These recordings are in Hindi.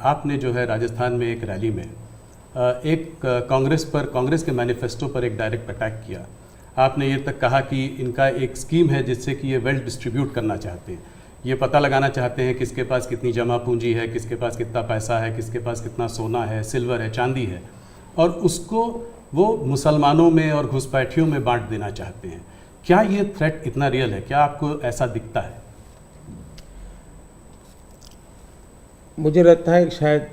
आपने जो है राजस्थान में एक रैली में एक कांग्रेस के मैनिफेस्टो पर एक डायरेक्ट अटैक किया। आपने ये तक कहा कि इनका एक स्कीम है जिससे कि ये वेल्थ डिस्ट्रीब्यूट करना चाहते हैं, ये पता लगाना चाहते हैं किसके पास कितनी जमा पूंजी है, किसके पास कितना पैसा है, किसके पास कितना सोना है, सिल्वर है, चांदी है, और उसको वो मुसलमानों में और घुसपैठियों में बांट देना चाहते हैं। क्या ये थ्रेट इतना रियल है? क्या आपको ऐसा दिखता है? मुझे लगता है कि शायद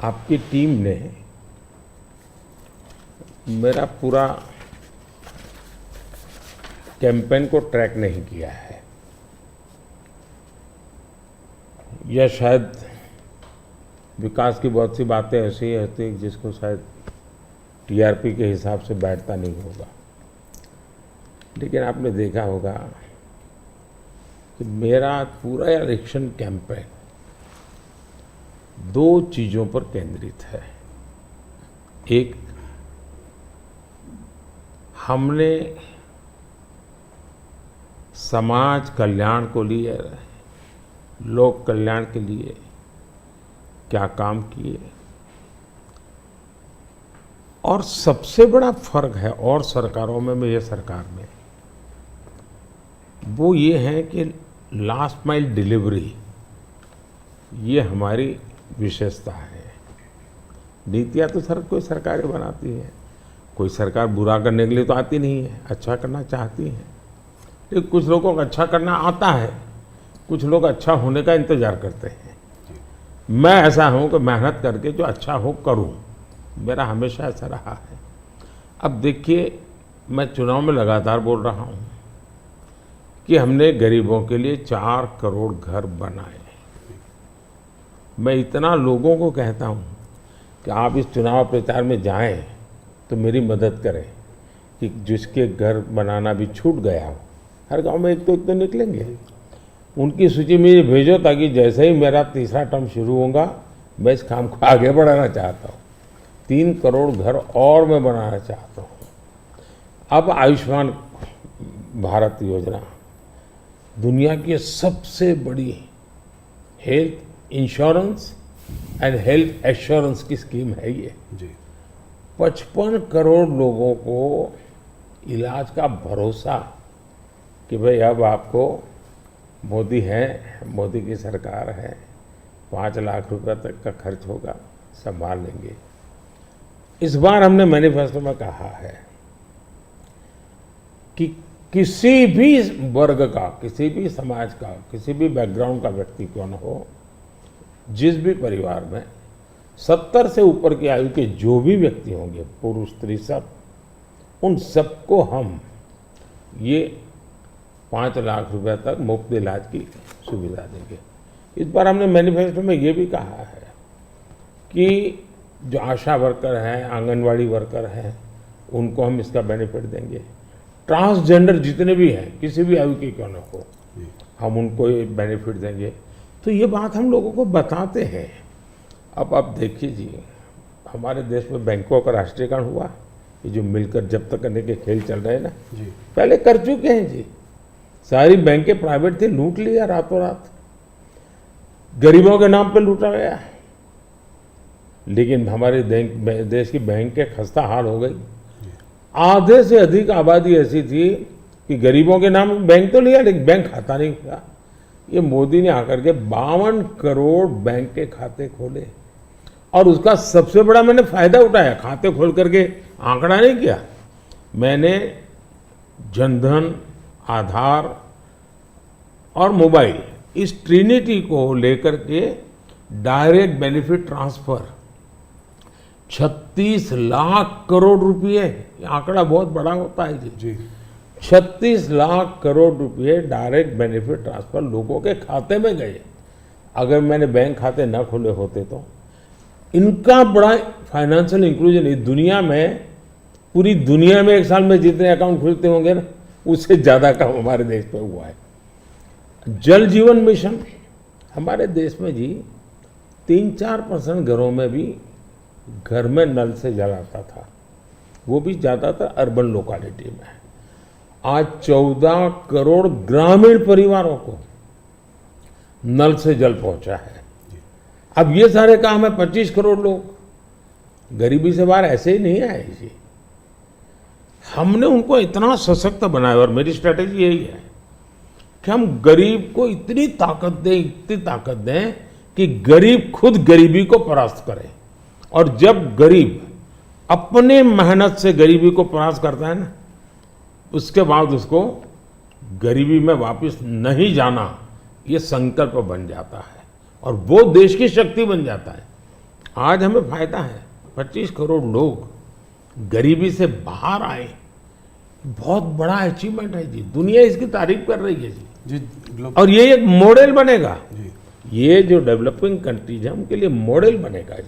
आपकी टीम ने मेरा पूरा कैंपेन को ट्रैक नहीं किया है, या शायद विकास की बहुत सी बातें ऐसी होती हैं जिसको शायद टीआरपी के हिसाब से बैठता नहीं होगा। लेकिन आपने देखा होगा कि मेरा पूरा इलेक्शन कैंपेन दो चीजों पर केंद्रित है। एक, हमने समाज कल्याण को लिए, लोक कल्याण के लिए क्या काम किए, और सबसे बड़ा फर्क है और सरकारों में ये सरकार में, वो ये है कि लास्ट माइल डिलीवरी ये हमारी विशेषता है। नीतियाँ तो कोई सरकारें बनाती है, कोई सरकार बुरा करने के लिए तो आती नहीं है, अच्छा करना चाहती है। लेकिन कुछ लोगों को अच्छा करना आता है, कुछ लोग अच्छा होने का इंतजार करते हैं। मैं ऐसा हूँ कि मेहनत करके जो अच्छा हो करूँ, मेरा हमेशा ऐसा रहा है। अब देखिए, मैं चुनाव में लगातार बोल रहा हूँ कि हमने गरीबों के लिए 4 करोड़ घर बनाए। मैं इतना लोगों को कहता हूँ कि आप इस चुनाव प्रचार में जाएं तो मेरी मदद करें कि जिसके घर बनाना भी छूट गया हो, हर गांव में एक तो निकलेंगे, उनकी सूची में भेजो, ताकि जैसे ही मेरा तीसरा टर्म शुरू होगा मैं इस काम को आगे बढ़ाना चाहता हूँ। 3 करोड़ घर और मैं बनाना चाहता हूँ। अब आयुष्मान भारत योजना दुनिया की सबसे बड़ी health insurance and health assurance की स्कीम है ये जी। 55 करोड़ लोगों को इलाज का भरोसा कि भाई अब आपको मोदी है, मोदी की सरकार है, 5 लाख रुपए तक का खर्च होगा, संभाल लेंगे। इस बार हमने मैनिफेस्टो में कहा है कि किसी भी वर्ग का, किसी भी समाज का, किसी भी बैकग्राउंड का व्यक्ति क्यों न हो, जिस भी परिवार में 70 से ऊपर की आयु के जो भी व्यक्ति होंगे, पुरुष स्त्री सब, उन सबको हम ये 5 लाख रुपए तक मुफ्त इलाज की सुविधा देंगे। इस बार हमने मैनिफेस्टो में ये भी कहा है कि जो आशा वर्कर हैं, आंगनवाड़ी वर्कर हैं, उनको हम इसका बेनिफिट देंगे। ट्रांसजेंडर जितने भी हैं, किसी भी आयु के क्यों न हो, हम उनको ये बेनिफिट देंगे। तो ये बात हम लोगों को बताते हैं। अब आप देखिए जी, हमारे देश में बैंकों का राष्ट्रीयकरण हुआ, ये जो मिलकर जब्त करने के खेल चल रहे हैं ना जी, पहले कर चुके हैं जी। सारी बैंकें प्राइवेट थी, लूट लिया रातों रात, गरीबों के नाम पे लूटा गया। लेकिन हमारे देश की बैंकें खस्ता हाल हो गई। आधे से अधिक आबादी ऐसी थी कि गरीबों के नाम बैंक तो लिया, लेकिन बैंक खाता नहीं था। ये मोदी ने आकर के 52 करोड़ बैंक के खाते खोले, और उसका सबसे बड़ा मैंने फायदा उठाया। खाते खोल करके आंकड़ा नहीं किया मैंने, जनधन, आधार और मोबाइल, इस ट्रिनिटी को लेकर के direct benefit transfer 36 lakh crore रुपए, आंकड़ा बहुत बड़ा होता है जी। 36 लाख करोड़ रुपए डायरेक्ट बेनिफिट ट्रांसफर लोगों के खाते में गए। अगर मैंने बैंक खाते न खोले होते तो इनका बड़ा फाइनेंशियल इंक्लूजन इस दुनिया में, पूरी दुनिया में एक साल में जितने अकाउंट खुलते होंगे ना, उससे ज्यादा काम हमारे देश में हुआ है। जल जीवन मिशन हमारे देश में जी 3-4% घरों में भी घर में नल से जल आता था, वो भी ज़्यादातर अर्बन लोकेलिटी में। आज 14 करोड़ ग्रामीण परिवारों को नल से जल पहुंचा है। अब ये सारे काम है 25 करोड़ लोग गरीबी से बाहर ऐसे ही नहीं आए जी। हमने उनको इतना सशक्त बनाया और मेरी स्ट्रैटेजी यही है कि हम गरीब को इतनी ताकत दें कि गरीब खुद गरीबी को परास्त करे। और जब गरीब अपने मेहनत से गरीबी को परास्त करता है ना, उसके बाद उसको गरीबी में वापस नहीं जाना ये संकल्प बन जाता है और वो देश की शक्ति बन जाता है। आज हमें फायदा है, 25 करोड़ लोग गरीबी से बाहर आए, बहुत बड़ा अचीवमेंट है जी। दुनिया इसकी तारीफ कर रही है जी और ये एक मॉडल बनेगा। ये जो डेवलपिंग कंट्रीज है उनके लिए मॉडल बनेगा जी।